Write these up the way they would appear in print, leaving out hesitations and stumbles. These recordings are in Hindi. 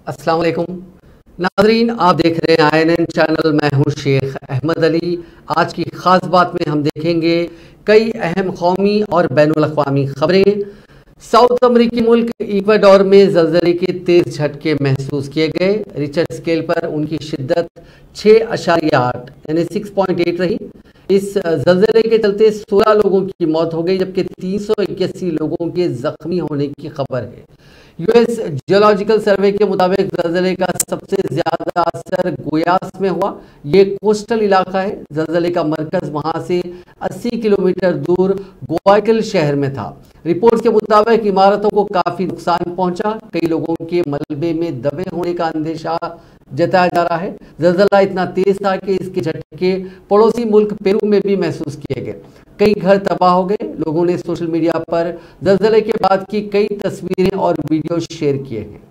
अस्सलाम वालेकुम नाजरीन, आप देख रहे हैं INN चैनल। मैं हूं शेख अहमद अली। आज की ख़ास बात में हम देखेंगे कई अहम कौमी और बैनुल-अक़वामी खबरें। साउथ अमरीकी मुल्क इक्वाडोर में ज़लज़ले के तेज़ झटके महसूस किए गए। रिक्टर स्केल पर उनकी शिद्दत 6.8 यानी 6.8 रही। इस ज़लज़ले के चलते 16 लोगों की मौत हो गई, जबकि 381 लोगों के ज़ख्मी होने की खबर है। US जियोलॉजिकल सर्वे के मुताबिक ज़लज़ले का सबसे ज़्यादा असर गोयास में हुआ। ये कोस्टल इलाका है। ज़लज़ले का मरकज़ वहाँ से 80 किलोमीटर दूर ग्वायाकिल शहर में था। रिपोर्ट के मुताबिक इमारतों को काफ़ी नुकसान पहुंचा। कई लोगों के मलबे में दबे होने का अंदेशा जताया जा रहा है। ज़लज़ला इतना तेज था कि इसके झटके पड़ोसी मुल्क पेरू में भी महसूस किए गए। कई घर तबाह हो गए। लोगों ने सोशल मीडिया पर ज़लज़ले के बाद की कई तस्वीरें और वीडियो शेयर किए हैं।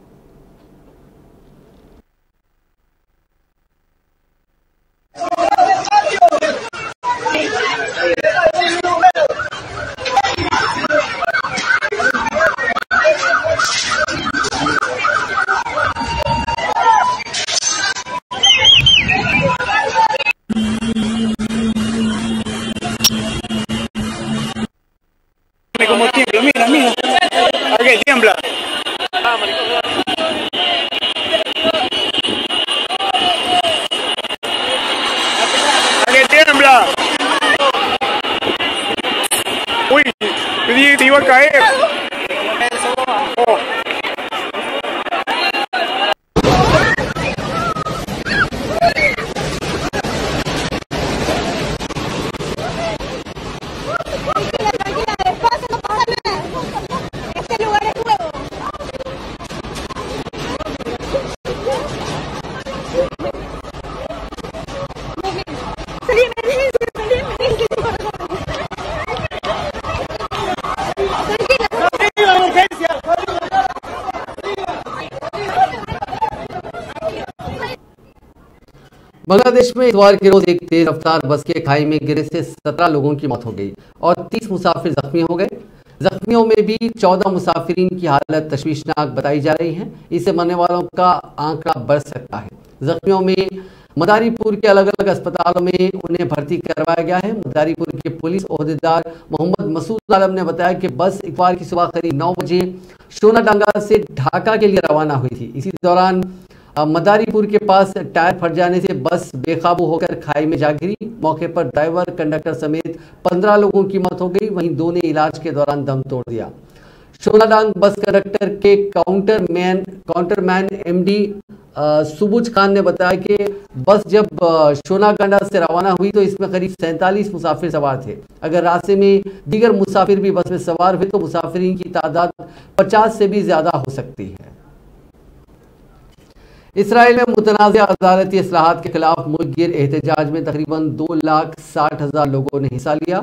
Como tiembla, mira, mira. ¿A qué tiembla? ¿A qué tiembla? Uy, yo dije que te iba a caer. Oh. Bangladesh में इतवार के रोज एक तेज रफ्तार बस के खाई में गिरने से 17 लोगों की मौत हो गई और 30 मुसाफिर जख्मी हो गए। जख्मियों में भी 14 मुसाफिरीन की हालत तशवीशनाक बताई जा रही है। इससे मरने वालों का आंकड़ा बढ़ सकता है। जख्मियों में मदारीपुर के अलग अलग अस्पतालों में उन्हें भर्ती करवाया गया है। मदारीपुर के पुलिस ओहदेदार मोहम्मद मसूद आलम ने बताया कि बस इतवार की सुबह करीब 9 बजे सोनाडांगा से ढाका के लिए रवाना हुई थी। इसी दौरान मदारीपुर के पास टायर फट जाने से बस बेकाबू होकर खाई में जा गिरी। मौके पर ड्राइवर, कंडक्टर समेत 15 लोगों की मौत हो गई। वहीं 2 ने इलाज के दौरान दम तोड़ दिया। सोनाडांग बस कंडक्टर के काउंटरमैन MD सुबुज खान ने बताया कि बस जब सोनागांडा से रवाना हुई तो इसमें करीब 47 मुसाफिर सवार थे। अगर रास्ते में दीगर मुसाफिर भी बस में सवार हुए तो मुसाफिरीन की तादाद 50 से भी ज्यादा हो सकती है। इसराइल में मुतनाज़ अदालती इस्लाहात के खिलाफ मुल्क गिर एहतजाज में तकरीबन 2,60,000 लोगों ने हिस्सा लिया।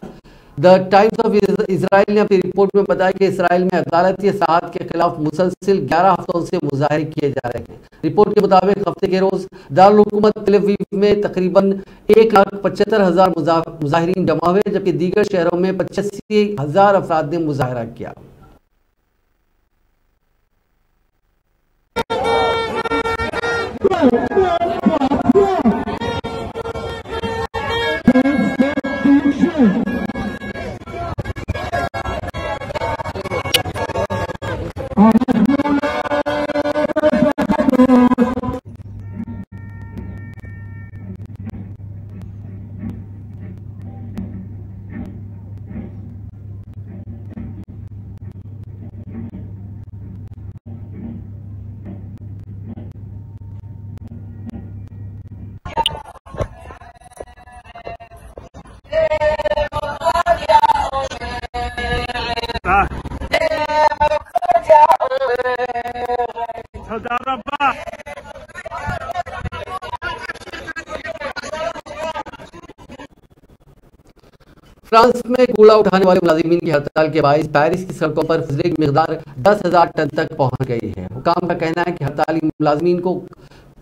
द टाइम्स ऑफ इसराइल ने अपनी रिपोर्ट में बताया कि इसराइल में अदालती इस्लाहात के खिलाफ मुसलसिल 11 हफ्तों से मुजाहरे किए जा रहे हैं। रिपोर्ट के मुताबिक हफ्ते के रोज दारुल हुकूमत तेल अवीव में तकरीबन 1,75,000 मुजाहिरीन जमा हुए, जबकि दीगर शहरों में 85,000 अफराद ने मुजाहरा किया। फ्रांस में कूड़ा उठाने वाले मुलाजिमीन की हड़ताल के बायस पेरिस की सड़कों पर फजले की मिकदार 10,000 टन तक पहुंच गई है। हुकाम का कहना है कि हड़ताली मुलाजिमीन को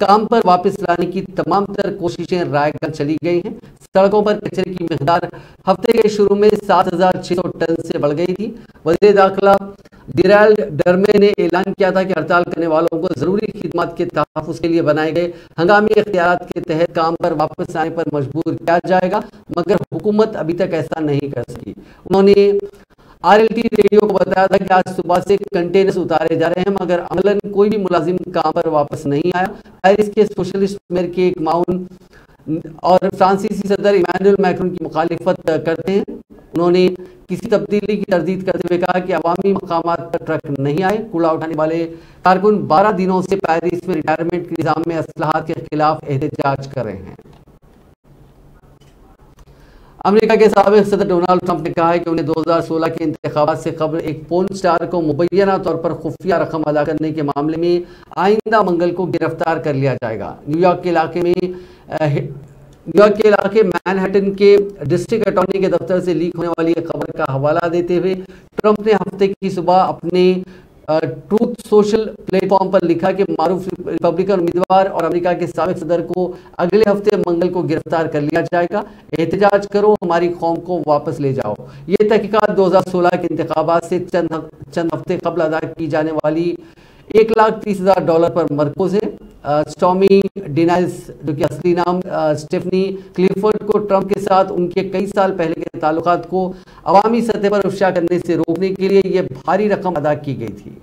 काम पर वापस लाने की तमाम तर कोशिशें रायगढ़ चली गई हैं। सड़कों पर कचरे की मिकदार हफ्ते के शुरू में 7,600 टन से बढ़ गई थी। वज़ीर दाखिला डिराल्ड डर्मे ने ऐलान किया था कि हड़ताल करने वालों को जरूरी खिदमत के तहफ़्फ़ुज़ के लिए बनाए गए हंगामी इख्तियारात के तहत काम पर वापस आने पर मजबूर किया जाएगा, मगर हुकूमत अभी तक ऐसा नहीं कर सकी। उन्होंने RLT रेडियो को बताया था कि आज सुबह से कंटेनर्स उतारे जा रहे हैं, मगर अमलन कोई भी मुलाजिम काम पर वापस नहीं आया। पेरिस के सोशलिस्ट मेयर के एक माउन और फ्रांसीसी सदर इमानुएल मैक्रोन की मुखालिफत करते हैं। उन्होंने किसी तब्दीली की तरदीद करते हुए कहा कि अवामी मकामात पर ट्रक नहीं आए। कूड़ा उठाने वाले कारकुन 12 दिनों से पेरिस में रिटायरमेंट के निज़ाम में असलाहत के खिलाफ एहतजाज कर रहे हैं। अमेरिका के साबिक सदर डोनाल्ड ट्रंप ने कहा है कि उन्हें 2016 के इंतखाबात से कबल एक पोर्न स्टार को मुबैना तौर पर खुफिया रकम अदा करने के मामले में आइंदा मंगल को गिरफ्तार कर लिया जाएगा। न्यूयॉर्क के इलाके मैनहट्टन के डिस्ट्रिक्ट अटॉर्नी के दफ्तर से लीक होने वाली एक खबर का हवाला देते हुए ट्रंप ने हफ्ते की सुबह अपने ट्रूथ सोशल प्लेटफॉर्म पर लिखा कि मारूफ रिपब्लिकन उम्मीदवार और अमेरिका के साबिक सदर को अगले हफ्ते मंगल को गिरफ्तार कर लिया जाएगा। एहतजाज करो, हमारी कौम को वापस ले जाओ। ये तहकीकात 2016 के इंतखाबात से चंद हफ्ते कबल अदा की जाने वाली $1,30,000 पर मरकूज है। स्टॉमी डिनाइस, जो कि असली नाम स्टेफनी क्लिफर्ड, को ट्रंप के साथ उनके कई साल पहले के ताल्लुकात को अवामी सतह पर अफशा करने से रोकने के लिए यह भारी रकम अदा की गई थी।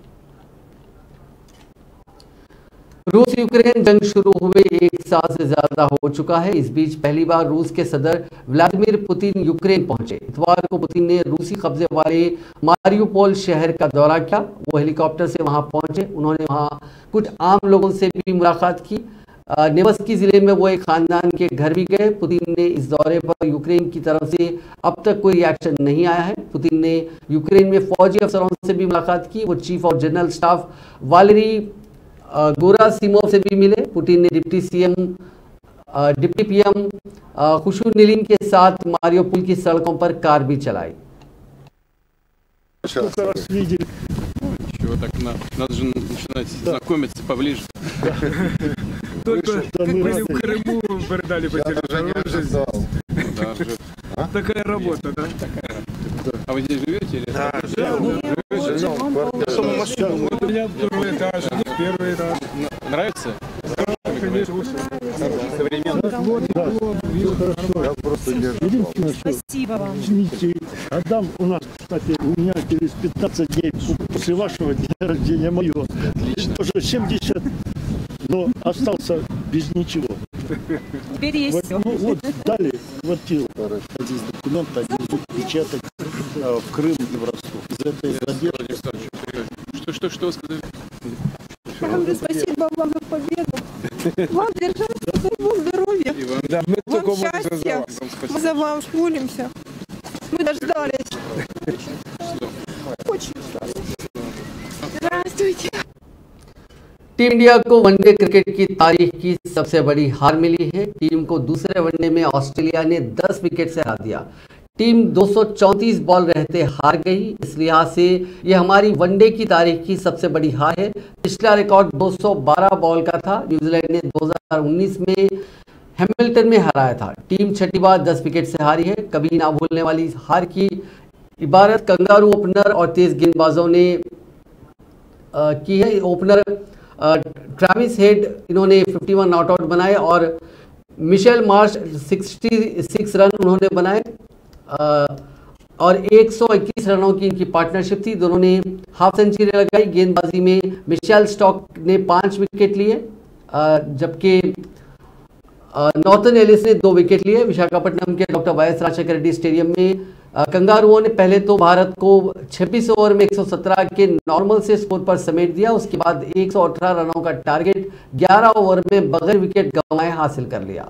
रूस यूक्रेन जंग शुरू हुए 1 साल से ज्यादा हो चुका है। इस बीच पहली बार रूस के सदर व्लादिमीर पुतिन यूक्रेन पहुंचे। इतवार को पुतिन ने रूसी कब्जे वाले मारियुपोल शहर का दौरा किया। वो हेलीकॉप्टर से वहां पहुंचे। उन्होंने वहां कुछ आम लोगों से भी मुलाकात की। नेवस्की जिले में वो एक खानदान के घर भी गए। पुतिन ने इस दौरे पर यूक्रेन की तरफ से अब तक कोई रिएक्शन नहीं आया है। पुतिन ने यूक्रेन में फौजी अफसरों से भी मुलाकात की। वो chief of general staff Valery Gerasimov से भी मिले। पुतिन ने डिप्टी पीएम खुशुनिलिन के साथ मारियोपोल की सड़कों पर कार भी चलाई। Чего так надо же начинать знакомиться поближе. Только как были в Крыму, передали по телевизору. Такая работа, да? А вы здесь живете или? Да, у меня второй этаж, первый этаж. Нравится? Конечно. Спасибо вам. Извините, Адам у нас, кстати, у меня через 15 дней после вашего дня рождения мое. Тоже 70, но остался без ничего. Теперь есть все. Ну вот дали квартиру, здесь документы, отвезут печатать в Крым и в Ростов. Из этой задержки. Что вы сказали? Я говорю, спасибо вам за победу. Вам держаться, дай Бог здоровья. Да, мы только Вам счастья. Мы за вас молимся. Мы дождались. Очень здравствуйте. टीम इंडिया को वनडे क्रिकेट की तारीख की सबसे बड़ी हार मिली है। टीम को दूसरे वनडे में ऑस्ट्रेलिया ने 10 विकेट से हरा दिया। टीम 234 बॉल रहते हार गई। इस लिहाज से यह हमारी वनडे की तारीख की सबसे बड़ी हार है। पिछला रिकॉर्ड 212 बॉल का था। न्यूजीलैंड ने 2019 में हैमिल्टन में हराया था। टीम छठी बार 10 विकेट से हारी है। कभी ना भूलने वाली हार की इबारत कंगारू ओपनर और तेज गेंदबाजों ने की है। ओपनर ट्रेविस हेड, इन्होंने 51 नॉट आउट बनाए और मिशेल मार्श 66 रन उन्होंने बनाए और 121 रनों की इनकी पार्टनरशिप थी। दोनों ने हाफ सेंचुरी लगाई। गेंदबाजी में मिशेल स्टॉक ने 5 विकेट लिए, जबकि नॉर्थन एलिस ने 2 विकेट लिए। विशाखापट्टनम के doctor Y S Rajasekhara Reddy stadium में कंगारुओं ने पहले तो भारत को 26 ओवर में 117 के नॉर्मल से स्कोर पर समेट दिया। उसके बाद 118 रनों का टारगेट 11 ओवर में बगैर विकेट गंवाए हासिल कर लिया।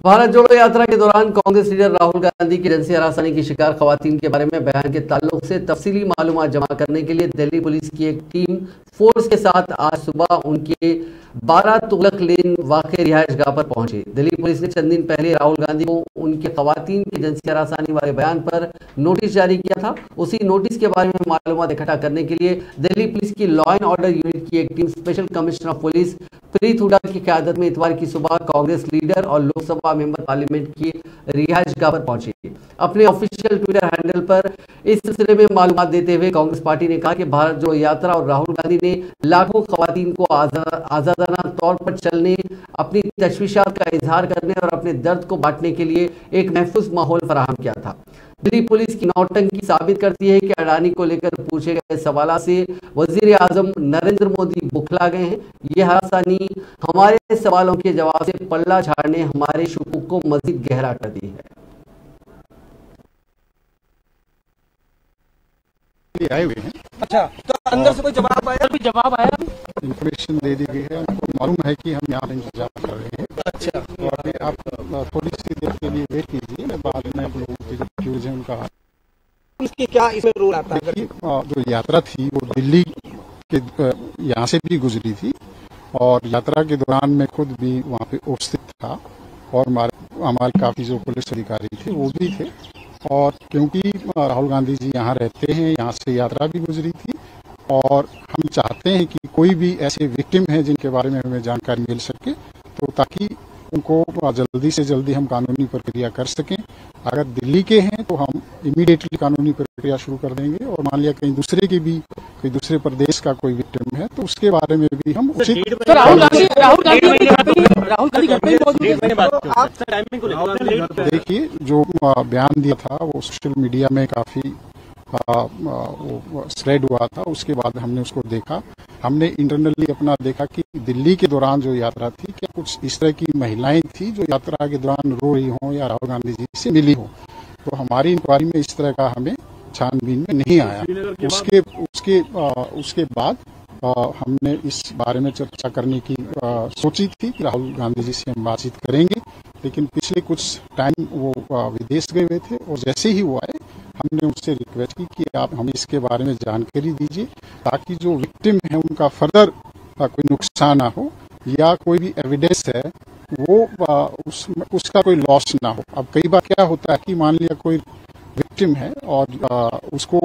भारत जोड़ो यात्रा के दौरान कांग्रेस लीडर राहुल गांधी की एजेंसी हरासानी की शिकार खवातीन के बारे में बयान के ताल्लुक से तफसीली मालूमात जमा करने के लिए दिल्ली पुलिस की एक टीम फोर्स के साथ आज सुबह उनके 12 तुगलक लेन वाक़ रिहायशगाह पर पहुंचे। दिल्ली पुलिस ने चंद दिन पहले राहुल गांधी को उनके खवातीन के जिनसी हरासानी वाले बयान पर नोटिस जारी किया था। उसी नोटिस के बारे में मालूमात इकट्ठा करने के लिए दिल्ली पुलिस की लॉ एंड ऑर्डर यूनिट की एक team special commissioner of police Preet Hooda की क़यादत में इतवार की सुबह कांग्रेस लीडर और लोकसभा मेंबर पार्लियामेंट की रिहायशगाह पर पहुंची। अपने ऑफिशियल ट्विटर हैंडल पर इस सिलसिले में मालूमात देते हुए कांग्रेस पार्टी ने कहा कि भारत जोड़ो यात्रा और राहुल गांधी ने लाखों खवातीन को आजादाना तौर पर चलने, अपनी तशवीशात का इजहार करने और अपने दर्द को बांटने के लिए एक महफूज माहौल फराहम किया था। दिल्ली पुलिस की नौटंकी साबित करती है कि अडानी को लेकर पूछे गए सवालों से वजीर आजम नरेंद्र मोदी बुखला गए हैं। ये हरासानी हमारे सवालों के जवाब से पल्ला झाड़ने हमारे शकूक को मजीद गहरा कर दी है। आए हुए हैं। अच्छा, तो अंदर से कोई जवाब आया? इंफॉर्मेशन दे दी गई है, उनको मालूम है कि हम यहाँ इंतजार कर रहे हैं। अच्छा, तो अभी आप थोड़ी सी देर के लिए वेट कीजिए, मैं बाद में आप लोगों की जो क्यूज है उनका इसकी क्या इसमें रोल आता है? देखिए, जो यात्रा थी वो दिल्ली के यहाँ से भी गुजरी थी और यात्रा के दौरान मैं खुद भी वहाँ पे उपस्थित था और हमारे काफी जो पुलिस अधिकारी थे वो भी थे। और क्योंकि राहुल गांधी जी यहाँ रहते हैं, यहाँ से यात्रा भी गुजरी थी और हम चाहते हैं कि कोई भी ऐसे विक्टिम हैं जिनके बारे में हमें जानकारी मिल सके, तो ताकि उनको जल्दी से जल्दी हम कानूनी प्रक्रिया कर सकें। अगर दिल्ली के हैं तो हम इमीडिएटली कानूनी प्रक्रिया शुरू कर देंगे और मान लिया कहीं दूसरे की भी कोई दूसरे प्रदेश का कोई विक्टिम है तो उसके बारे में भी हम उचित देखिए, जो बयान दिया था वो सोशल मीडिया में काफी स्प्रेड हुआ था। उसके बाद हमने उसको देखा, हमने इंटरनली अपना देखा कि दिल्ली के दौरान जो यात्रा थी, क्या कुछ इस तरह की महिलाएं थी जो यात्रा के दौरान रो रही हों या राहुल गांधी जी से मिली हो। तो हमारी इंक्वायरी में इस तरह का हमें छानबीन में नहीं आया। उसके बाद हमने इस बारे में चर्चा करने की सोची थी कि राहुल गांधी जी से हम बातचीत करेंगे, लेकिन पिछले कुछ टाइम वो विदेश गए हुए थे और जैसे ही वो आए हमने उनसे रिक्वेस्ट की कि आप हमें इसके बारे में जानकारी दीजिए ताकि जो विक्टिम है उनका फर्दर कोई नुकसान ना हो या कोई भी एविडेंस है वो उसका कोई लॉस ना हो। अब कई बार क्या होता है कि मान लिया कोई विक्टिम है और उसको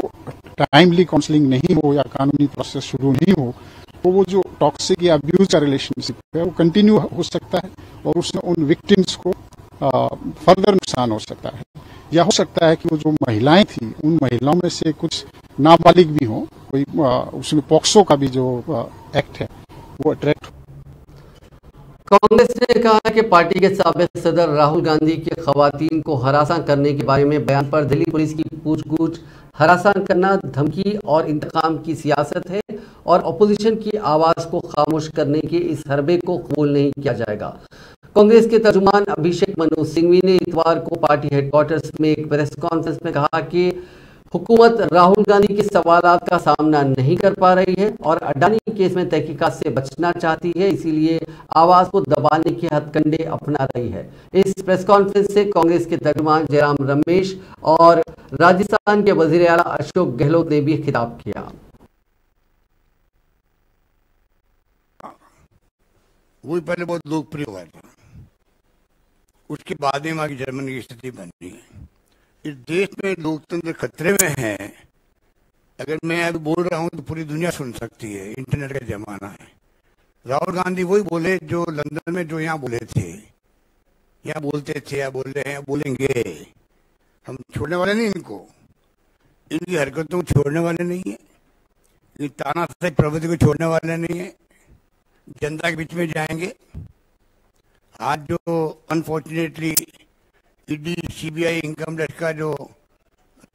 टाइमली काउंसलिंग नहीं हो या कानूनी प्रोसेस शुरू नहीं हो तो वो जो टॉक्सिक या अब्यूज का रिलेशनशिप है वो कंटिन्यू हो सकता है और उसमें उन विक्टिम्स को फर्दर नुकसान हो सकता है। या हो सकता है कि वो जो महिलाएं थी उन महिलाओं में से कुछ नाबालिग भी हों, कोई उसमें पॉक्सो का भी जो एक्ट है वो अट्रैक्ट। कांग्रेस ने कहा है कि पार्टी के साबिक सदर राहुल गांधी के खवातीन को हरासा करने के बारे में बयान पर दिल्ली पुलिस की पूछ-गूछ हरासा करना धमकी और इंतकाम की सियासत है और अपोजिशन की आवाज को खामोश करने के इस हरबे को कबूल नहीं किया जाएगा। कांग्रेस के तर्जुमान अभिषेक मनु सिंघवी ने इतवार को पार्टी हेडक्वार्टर्स में एक प्रेस कॉन्फ्रेंस में कहा कि हुकूमत राहुल गांधी के सवालात का सामना नहीं कर पा रही है और अडानी केस में तहकीकात से बचना चाहती है, इसीलिए आवाज को दबाने के हथकंडे अपना रही है। इस प्रेस कॉन्फ्रेंस से कांग्रेस के तर्जुमान जयराम रमेश और राजस्थान के वजीर आला अशोक गहलोत ने भी खिताब किया। वो पहले बहुत लोकप्रिय हुआ था, उसके बाद में हमारी जर्मनी की स्थिति बनी है। इस देश में लोकतंत्र खतरे में है। अगर मैं अभी बोल रहा हूं तो पूरी दुनिया सुन सकती है, इंटरनेट का जमाना है। राहुल गांधी वही बोले जो लंदन में जो यहाँ बोले थे, यहाँ बोलते थे, या बोल रहे हैं, बोलेंगे। हम छोड़ने वाले नहीं इनको, इनकी हरकतों को छोड़ने वाले नहीं है, इन तानाशाही प्रवृत्ति को छोड़ने वाले नहीं है। जनता के बीच में जाएंगे। आज जो unfortunately ED, CBI, income tax का जो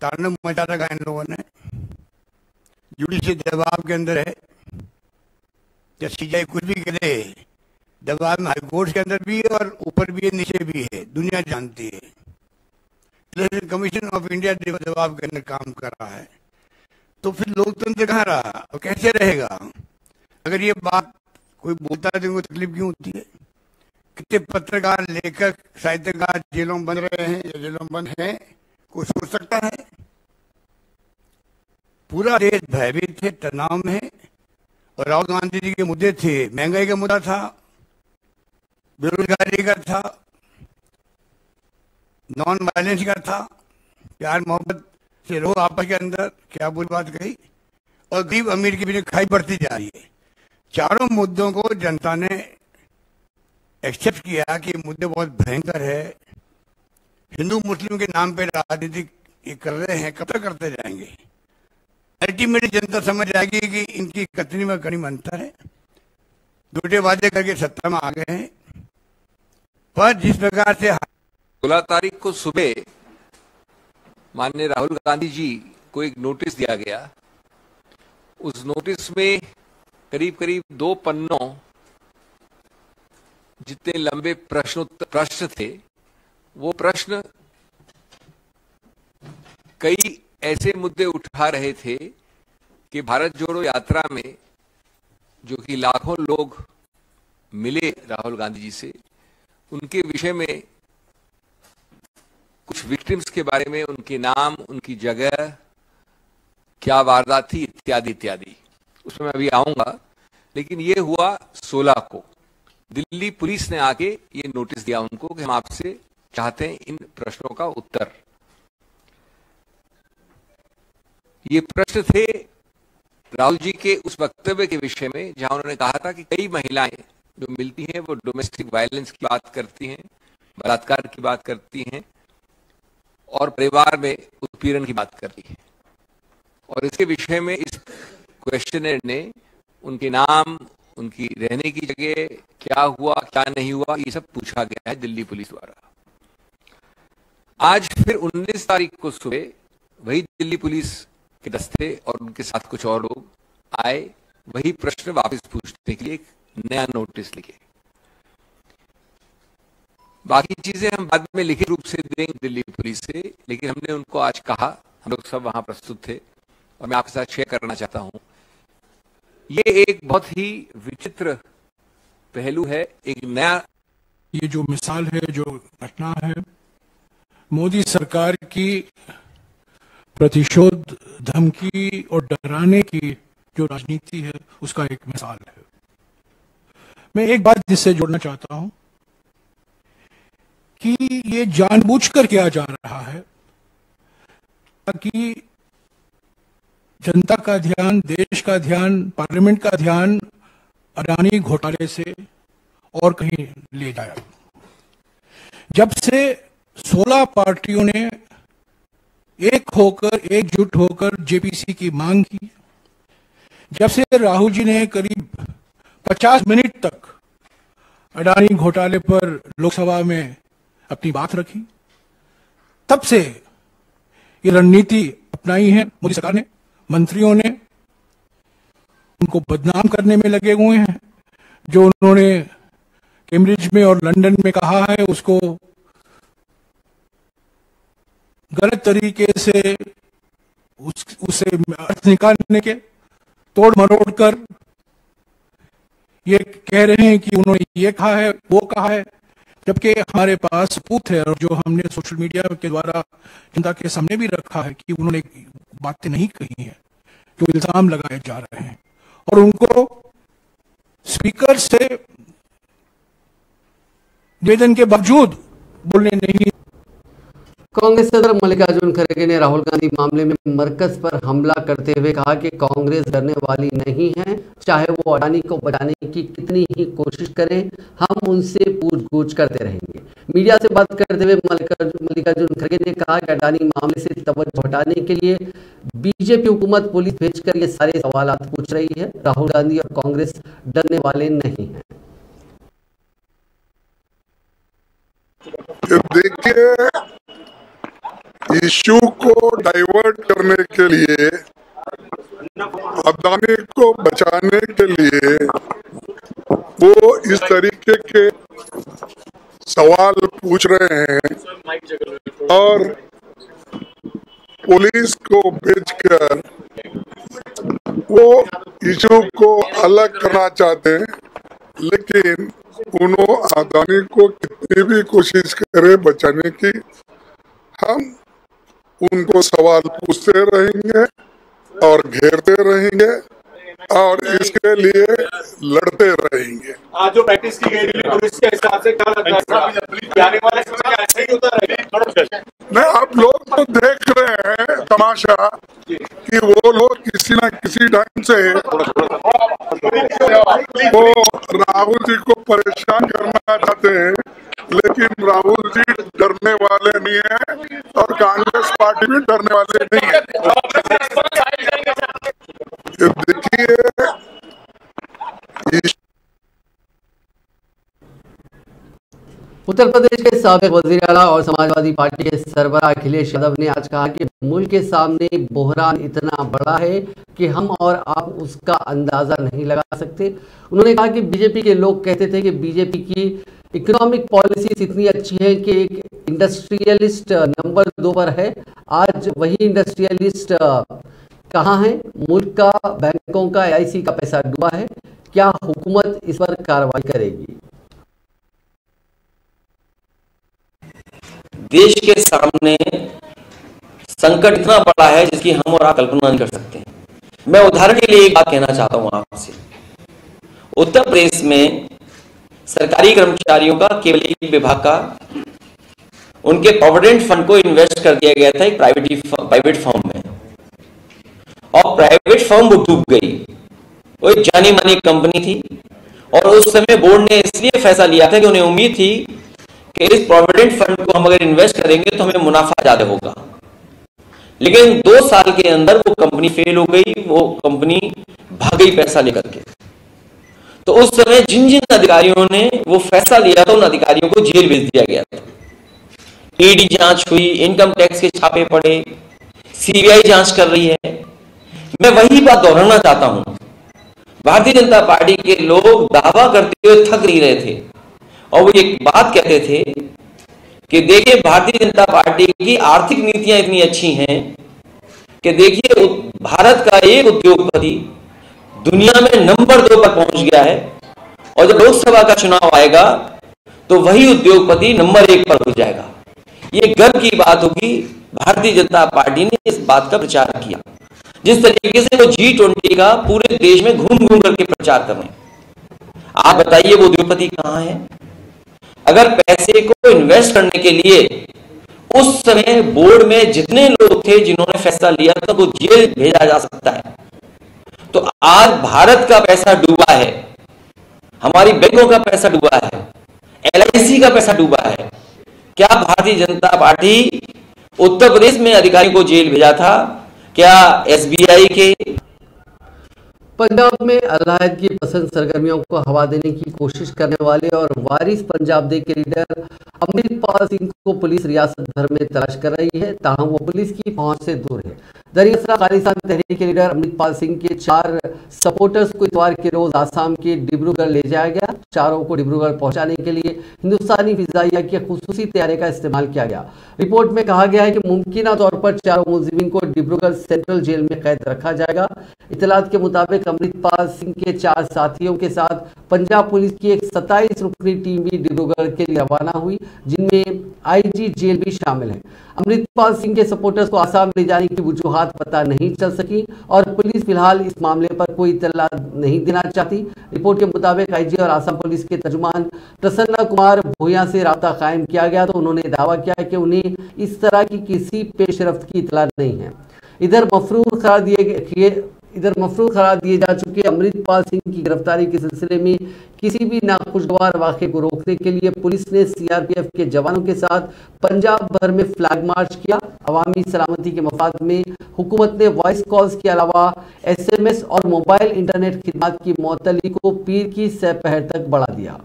तांडव मचा रखा इन लोगों ने, जुडिशियल दबाव के अंदर है। जब सीबीआई कुछ भी करे, दबाव में हाईकोर्ट के अंदर भी है और ऊपर भी है, नीचे भी है, दुनिया जानती है। इलेक्शन कमीशन ऑफ इंडिया दबाव के अंदर काम कर रहा है। तो फिर लोकतंत्र कहाँ रहा और कैसे रहेगा? अगर ये बात कोई बोलता है तो उनको तकलीफ क्यों होती है? कितने पत्रकार, लेखक, साहित्यकार जेलों में बन रहे हैं या जेलों में बंद हैं, कोई सोच सकता है? पूरा देश भयभीत है, तनाव में है और राहुल गांधी जी के मुद्दे थे, महंगाई का मुद्दा था, बेरोजगारी का था, नॉन वायलेंस का था, प्यार मोहब्बत से रहो आपस के अंदर, क्या बुरी बात कही, और गरीब अमीर के बीच खाई बढ़ती जा रही है। चारों मुद्दों को जनता ने एक्सेप्ट किया कि ये मुद्दे बहुत भयंकर है, हिंदू मुस्लिम के नाम पे राजनीति ये कर रहे हैं, कब तक करते जाएंगे। अल्टीमेटली जनता समझ जाएगी कि इनकी कतनी में कड़ी अंतर है, झूठे वादे करके सत्ता में आ गए हैं। पर जिस प्रकार से 16 तारीख को सुबह माननीय राहुल गांधी जी को एक नोटिस दिया गया। उस नोटिस में करीब करीब 2 पन्नों जितने लंबे प्रश्न थे, वो प्रश्न कई ऐसे मुद्दे उठा रहे थे कि भारत जोड़ो यात्रा में जो कि लाखों लोग मिले राहुल गांधी जी से, उनके विषय में कुछ विक्टिम्स के बारे में, उनके नाम, उनकी जगह, क्या वारदात थी, इत्यादि इत्यादि, उसमें मैं अभी आऊंगा। लेकिन ये हुआ 16 को। दिल्ली पुलिस ने आके ये नोटिस दिया उनको कि हम आपसे चाहते हैं इन प्रश्नों का उत्तर। ये प्रश्न थे राहुल जी के उस वक्तव्य के विषय में जहां उन्होंने कहा था कि कई महिलाएं जो मिलती हैं वो डोमेस्टिक वायलेंस की बात करती हैं, बलात्कार की बात करती हैं और परिवार में उत्पीड़न की बात करती हैं। और इसके विषय में इस क्वेश्चनर ने उनके नाम, उनकी रहने की जगह, क्या हुआ क्या नहीं हुआ, ये सब पूछा गया है दिल्ली पुलिस द्वारा। आज फिर 19 तारीख को सुबह वही दिल्ली पुलिस के दस्ते और उनके साथ कुछ और लोग आए, वही प्रश्न वापस पूछने के लिए एक नया नोटिस लिखे। बाकी चीजें हम बाद में लिखित रूप से देंगे दिल्ली पुलिस से, लेकिन हमने उनको आज कहा, हम लोग सब वहां प्रस्तुत थे और मैं आपके साथ शेयर करना चाहता हूं। ये एक बहुत ही विचित्र पहलू है, एक नया, ये जो मिसाल है, जो घटना है, मोदी सरकार की प्रतिशोध, धमकी और डराने की जो राजनीति है, उसका एक मिसाल है। मैं एक बात इससे जोड़ना चाहता हूं कि ये जानबूझकर किया जा रहा है ताकि जनता का ध्यान, देश का ध्यान, पार्लियामेंट का ध्यान अडानी घोटाले से और कहीं ले जाए। जब से 16 पार्टियों ने एक होकर, एकजुट होकर जेपीसी की मांग की, जब से राहुल जी ने करीब 50 मिनट तक अडानी घोटाले पर लोकसभा में अपनी बात रखी, तब से ये रणनीति अपनाई है मोदी सरकार ने। मंत्रियों ने उनको बदनाम करने में लगे हुए हैं। जो उन्होंने कैम्ब्रिज में और लंदन में कहा है, उसको गलत तरीके से उसे अर्थ निकालने के तोड़ मरोड़ कर ये कह रहे हैं कि उन्होंने ये कहा है, वो कहा है, जबकि हमारे पास सबूत है और जो हमने सोशल मीडिया के द्वारा जनता के सामने भी रखा है कि उन्होंने बातें नहीं कही हैं, जो इल्जाम लगाए जा रहे हैं, और उनको स्पीकर से निवेदन के बावजूद बोलने नहीं। कांग्रेस सदर मल्लिकार्जुन खड़गे ने राहुल गांधी मामले में मरकज पर हमला करते हुए कहा कि कांग्रेस डरने वाली नहीं है, चाहे वो अडानी को बचाने की कितनी ही कोशिश करें, हम उनसे पूछगछ करते रहेंगे। मीडिया से बात करते हुए मल्लिकार्जुन खड़गे ने कहा कि अडानी मामले से तवज्जो हटाने के लिए बीजेपी हुकूमत पुलिस भेजकर ये सारे सवाल पूछ रही है। राहुल गांधी और कांग्रेस डरने वाले नहीं है। देखिए, इश्यू को डाइवर्ट करने के लिए, अडानी को बचाने के लिए वो इस तरीके के सवाल पूछ रहे हैं और पुलिस को भेजकर वो इश्यू को अलग करना चाहते हैं। लेकिन उन्होंने अडानी को कितनी भी कोशिश करे बचाने की, हम उनको सवाल पूछते रहेंगे और घेरते रहेंगे और इसके लिए लड़ते रहेंगे। आज जो प्रैक्टिस की गई दिल्ली पुलिस के हिसाब से क्या लगता है कि आने वाले समय में ऐसा ही होता रहेगा? नहीं, आप लोग तो देख रहे हैं तमाशा कि वो लोग किसी न किसी ढंग से वो राहुल जी को परेशान करना चाहते हैं, लेकिन राहुल जी डरने वाले नहीं है और कांग्रेस पार्टी भी डरने वाले नहीं है। देखिए, उत्तर प्रदेश के साबिक वजीर आला और समाजवादी पार्टी के सरबराह अखिलेश यादव ने आज कहा कि मुल्क के सामने बहरान इतना बड़ा है कि हम और आप उसका अंदाजा नहीं लगा सकते। उन्होंने कहा कि बीजेपी के लोग कहते थे कि बीजेपी की इकोनॉमिक पॉलिसीज इतनी अच्छी है कि एक इंडस्ट्रियलिस्ट नंबर 2 पर है। आज वही इंडस्ट्रियलिस्ट कहाँ है? मुल्क का, बैंकों का, LIC का पैसा डूबा है। क्या हुकूमत इस पर कार्रवाई करेगी? देश के सामने संकट इतना बड़ा है जिसकी हम और आप कल्पना नहीं कर सकते। मैं उदाहरण के लिए एक बात कहना चाहता हूं आपसे। उत्तर प्रदेश में सरकारी कर्मचारियों का केवल एक विभाग का उनके प्रोविडेंट फंड को इन्वेस्ट कर दिया गया था एक प्राइवेट फर्म में, और प्राइवेट फर्म वो डूब गई। वो एक जानी मानी कंपनी थी और उस समय बोर्ड ने इसलिए फैसला लिया था कि उन्हें उम्मीद थी कि इस प्रोविडेंट फंड को हम अगर इन्वेस्ट करेंगे तो हमें मुनाफा ज्यादा होगा। लेकिन 2 साल के अंदर वो कंपनी फेल हो गई, वो कंपनी भाग गई पैसा लेकर के। तो उस समय जिन जिन अधिकारियों ने वो फैसला लिया था उन अधिकारियों को जेल भेज दिया गया था। ईडी जांच हुई, इनकम टैक्स के छापे पड़े, CBI जांच कर रही है। मैं वही बात दोहराना चाहता हूं। भारतीय जनता पार्टी के लोग दावा करते हुए थक नहीं रहे थे और वो एक बात कहते थे कि देखिए भारतीय जनता पार्टी की आर्थिक नीतियां इतनी अच्छी हैं कि देखिए भारत का एक उद्योगपति दुनिया में नंबर 2 पर पहुंच गया है, और जब लोकसभा का चुनाव आएगा तो वही उद्योगपति नंबर 1 पर हो जाएगा। ये गर्व की बात होगी। भारतीय जनता पार्टी ने इस बात का प्रचार किया। जिस तरीके से वो G20 का पूरे देश में घूम घूम करके प्रचार कर रहे हैं। आप बताइए वो उद्योगपति कहां है? अगर पैसे को इन्वेस्ट करने के लिए उस समय बोर्ड में जितने लोग थे जिन्होंने फैसला लिया था वो जेल भेजा जा सकता है। तो आज भारत का पैसा डूबा है, हमारी बैंकों का पैसा डूबा है, LIC का पैसा डूबा है। क्या भारतीय जनता पार्टी उत्तर प्रदेश में अधिकारियों को जेल भेजा था? क्या SBI के? पंजाब में अलहदगी पसंद सरगर्मियों को हवा देने की कोशिश करने वाले और वारिस पंजाब दे के लीडर अमृतपाल सिंह को पुलिस रियासत भर में तलाश कर रही है, ताहम वो पुलिस की पहुंच से दूर है। दरअसल खालिस्तान तहरीक के लीडर अमृतपाल सिंह के 4 सपोर्टर्स को इतवार के रोज आसाम के डिब्रूगढ़ ले जाया गया। चारों को डिब्रूगढ़ पहुंचाने के लिए हिंदुस्तानी फिजाइया की खुसूसी तैयारी का इस्तेमाल किया गया। रिपोर्ट में कहा गया है कि मुमकिन तौर पर चारों मुलजिमीन को डिब्रूगढ़ सेंट्रल जेल में कैद रखा जाएगा। इतलात के मुताबिक अमृतपाल सिंह के 4 साथियों के साथ पंजाब पुलिस की एक 27 रुकनी टीम भी डिब्रूगढ़ के लिए रवाना हुई, जिनमें IG जेल भी शामिल है। अमृतपाल सिंह के सपोर्टर्स को आसाम ले जाने की वजूहात पता नहीं चल सकी और पुलिस फिलहाल इस मामले पर कोई इत्तला नहीं देना चाहती। रिपोर्ट के मुताबिक IG और आसाम पुलिस के तर्जुमान प्रसन्ना कुमार भूया से राब्ता कायम किया गया तो उन्होंने दावा किया कि उन्हें इस तरह की किसी पेशरफ्त की इत्तला नहीं है। इधर मफरूर करार दिए जा चुके अमृतपाल सिंह की गिरफ्तारी के सिलसिले में किसी भी नाखुशगवार वाक़े को रोकने के लिए पुलिस ने CRPF के जवानों के साथ पंजाब भर में फ्लैग मार्च किया। अवामी सलामती के मफाद में हुकूमत ने वॉइस कॉल्स के अलावा SMS और मोबाइल इंटरनेट खिदमत की मुअत्तली को पीर की सपहर तक बढ़ा दिया।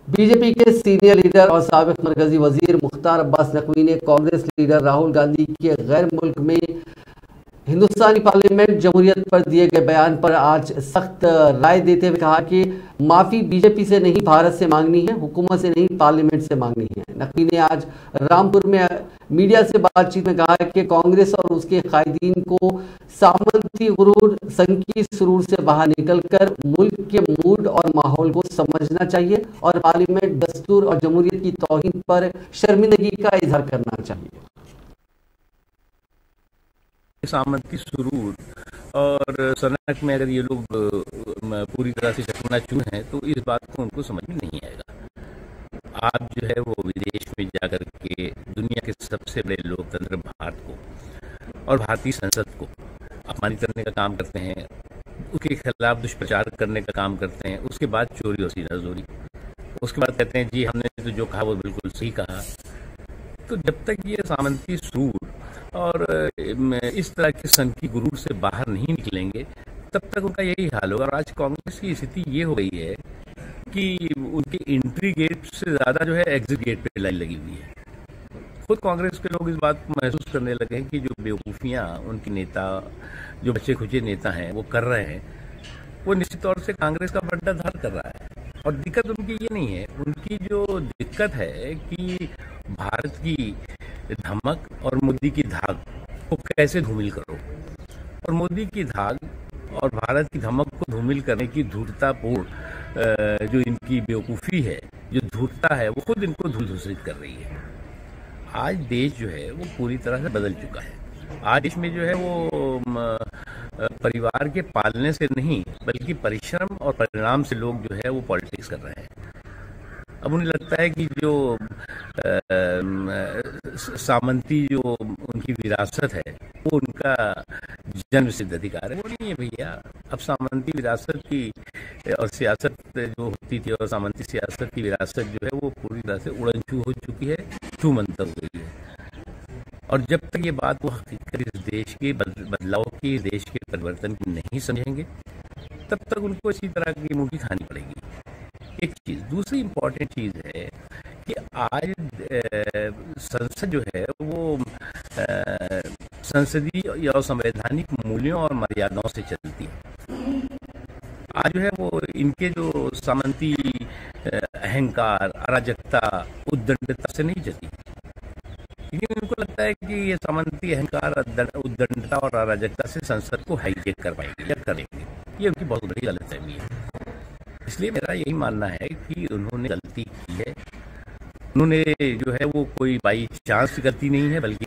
बीजेपी के सीनियर लीडर और साबिक मरकजी वजीर मुख्तार अब्बास नकवी ने कांग्रेस लीडर राहुल गांधी के गैर मुल्क में हिंदुस्तानी पार्लियामेंट जमहूरियत पर दिए गए बयान पर आज सख्त राय देते हुए कहा कि माफ़ी बीजेपी से नहीं भारत से मांगनी है, हुकूमत से नहीं पार्लियामेंट से मांगनी है। नकवी ने आज रामपुर में मीडिया से बातचीत में कहा कि कांग्रेस और उसके कायदीन को सामंती गुरूर संकी सुरूर से बाहर निकलकर मुल्क के मूड और माहौल को समझना चाहिए और पार्लियामेंट, दस्तूर और जमहूरियत की तौहीन पर शर्मिंदगी का इजहार करना चाहिए। सामंती सुरूर और सनक में अगर ये लोग पूरी तरह से चकनाचूर हैं तो इस बात को उनको समझ में नहीं आएगा। आप जो है वो विदेश में जाकर के दुनिया के सबसे बड़े लोकतंत्र भारत को और भारतीय संसद को अपमानित करने का काम करते हैं, उसके खिलाफ दुष्प्रचार करने का काम करते हैं, उसके बाद चोरी और सीनाजोरी, उसके बाद कहते हैं जी हमने तो जो कहा वो बिल्कुल सही कहा। तो जब तक ये सामंती सूर और इस तरह के सन की गुरूर से बाहर नहीं निकलेंगे तब तक उनका यही हाल होगा। और आज कांग्रेस की स्थिति ये हो गई है कि उनके एंट्री गेट से ज्यादा जो है एग्जिट गेट पे लाइन लगी हुई है। खुद कांग्रेस के लोग इस बात को महसूस करने लगे हैं कि जो बेवकूफियां उनके नेता, जो बच्चे खुचे नेता हैं वो कर रहे हैं, वो निश्चित तौर से कांग्रेस का बड्डा धार कर रहा है। और दिक्कत उनकी ये नहीं है, उनकी जो दिक्कत है कि भारत की धमक और मोदी की धाक को कैसे धूमिल करो, और मोदी की धाक और भारत की धमक को धूमिल करने की धूर्ततापूर्ण जो इनकी बेवकूफ़ी है, जो धूर्तता है, वो खुद इनको धूल-धूसरित कर रही है। आज देश जो है वो पूरी तरह से बदल चुका है। आज देश में जो है वो परिवार के पालने से नहीं बल्कि परिश्रम और परिणाम से लोग जो है वो पॉलिटिक्स कर रहे हैं। अब उन्हें लगता है कि जो सामंती जो उनकी विरासत है वो उनका जन्म सिद्ध अधिकार है। वो नहीं है भैया। अब सामंती विरासत की और सियासत जो होती थी और सामंती सियासत की विरासत जो है वो पूरी तरह से उड़नछू हो चुकी है, छू मंतर हो गई है। और जब तक ये बात वो हकीकत इस देश के बदलाव की, देश के परिवर्तन की नहीं समझेंगे तब तक उनको इसी तरह की मुंह की खानी पड़ेगी। एक चीज, दूसरी इम्पोर्टेंट चीज है कि आज संसद जो है वो संसदीय और संवैधानिक मूल्यों और मर्यादाओं से चलती है। आज जो है वो इनके जो सामंती अहंकार, अराजकता, उद्दंडता से नहीं चलती, क्योंकि उनको लगता है कि ये सामंती अहंकार, उद्दंडता और अराजकता से संसद को हाईजेक कर पाएंगे या करेंगे। ये उनकी बहुत बड़ी गलतफहमी है। इसलिए मेरा यही मानना है कि उन्होंने गलती की है। उन्होंने जो है वो कोई बाई चांस गलती नहीं है, बल्कि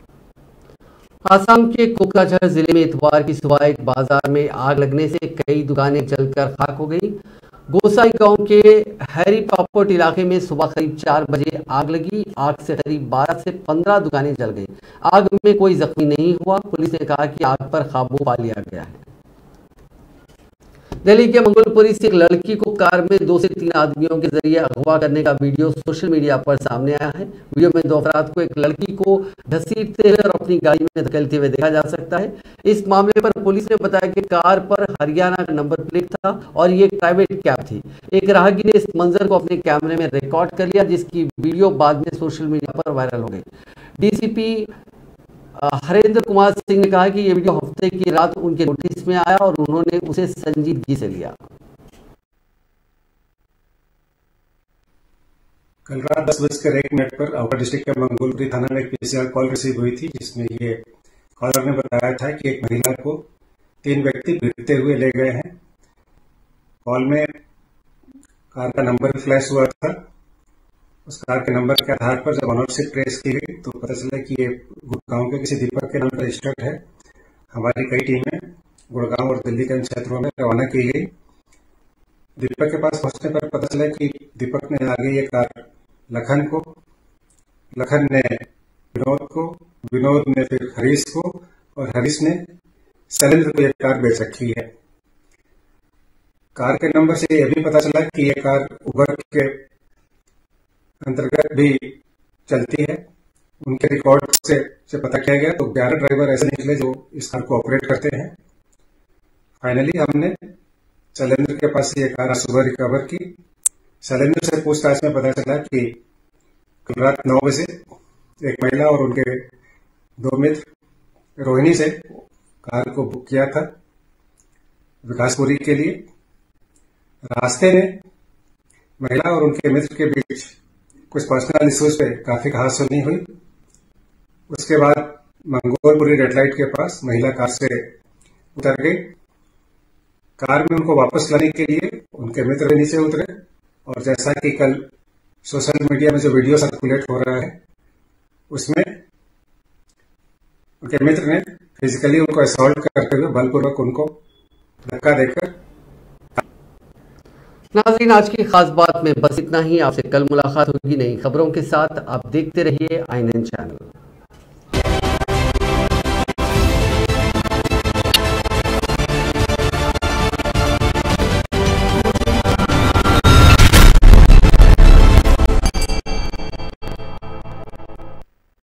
आसाम के कोकराझार जिले में इतवार की सुबह एक बाजार में आग लगने से कई दुकानें जलकर खाक हो गई। गोसाई गांव के हैरी पापोट इलाके में सुबह करीब 4 बजे आग लगी। आग से करीब 12 से 15 दुकानें जल गई। आग में कोई जख्मी नहीं हुआ। पुलिस ने कहा कि आग पर काबू पा लिया गया है। दिल्ली के मंगोलपुरी से एक लड़की को कार में 2 से 3 आदमियों के जरिए अगवा करने का वीडियो सोशल मीडिया पर सामने आया है। वीडियो में 2 अफराद को एक लड़की को घसीटते हुए और अपनी गाड़ी में धकेलते हुए देखा जा सकता है। इस मामले पर पुलिस ने बताया कि कार पर हरियाणा का नंबर प्लेट था और ये एक प्राइवेट कैब थी। एक राहगीर ने इस मंजर को अपने कैमरे में रिकॉर्ड कर लिया, जिसकी वीडियो बाद में सोशल मीडिया पर वायरल हो गई। डीसीपी हरेंद्र कुमार सिंह ने कहा कि ये वीडियो हफ्ते की रात उनके नोटिस में आया और उन्होंने उसे संजीदगी से लिया। कल रात 10:01 पर अवहर डिस्ट्रिक्ट के मंगोलपुरी थाना में एक पीसीआर कॉल रिसीव हुई थी, जिसमें ये कॉलर ने बताया था कि एक महिला को 3 व्यक्ति पीटते हुए ले गए हैं। कॉल में कार का नंबर फ्लैश हुआ था। उस कार के नंबर के आधार पर जब ऑनरशिप ट्रेस की गई तो पता चला कि ये गुड़गांव के किसी दीपक के नाम पर रजिस्टर्ड है। हमारी कई टीमें गुड़गांव और दिल्ली के क्षेत्रों में रवाना की गई। दीपक के पास पहुंचने पर पता चला कि दीपक ने आगे ये कार लखन को, लखन ने विनोद को, विनोद ने फिर हरीश को और हरीश ने शैलेंद्र को ये कार बेच रखी है। कार के नंबर से यह भी पता चला कि ये कार उबर के अंतर्गत भी चलती है। उनके रिकॉर्ड से पता किया गया तो 11 ड्राइवर ऐसे निकले जो इस कार को ऑपरेट करते हैं। फाइनली हमने शैलेंद्र के पास ये कार सुबह रिकवर की। शैलेंद्र से पूछताछ में पता चला कि कल रात 9 बजे एक महिला और उनके 2 मित्र रोहिणी से कार को बुक किया था विकासपुरी के लिए। रास्ते में महिला और उनके मित्र के बीच कुछ पर्सनल इश्यूज पे काफी कहासुनी हुई। उसके बाद मंगोलपुरी रेड लाइट के पास महिला कार से उतर गई। कार में उनको वापस लाने के लिए उनके मित्र भी नीचे उतरे और जैसा कि कल सोशल मीडिया में जो वीडियो सर्कुलेट हो रहा है उसमें उनके मित्र ने फिजिकली उनको असॉल्ट करते हुए बलपूर्वक उनको धक्का देकर। नाज़रीन, आज की खास बात में बस इतना ही। आपसे कल मुलाकात होगी नई खबरों के साथ। आप देखते रहिए INN चैनल।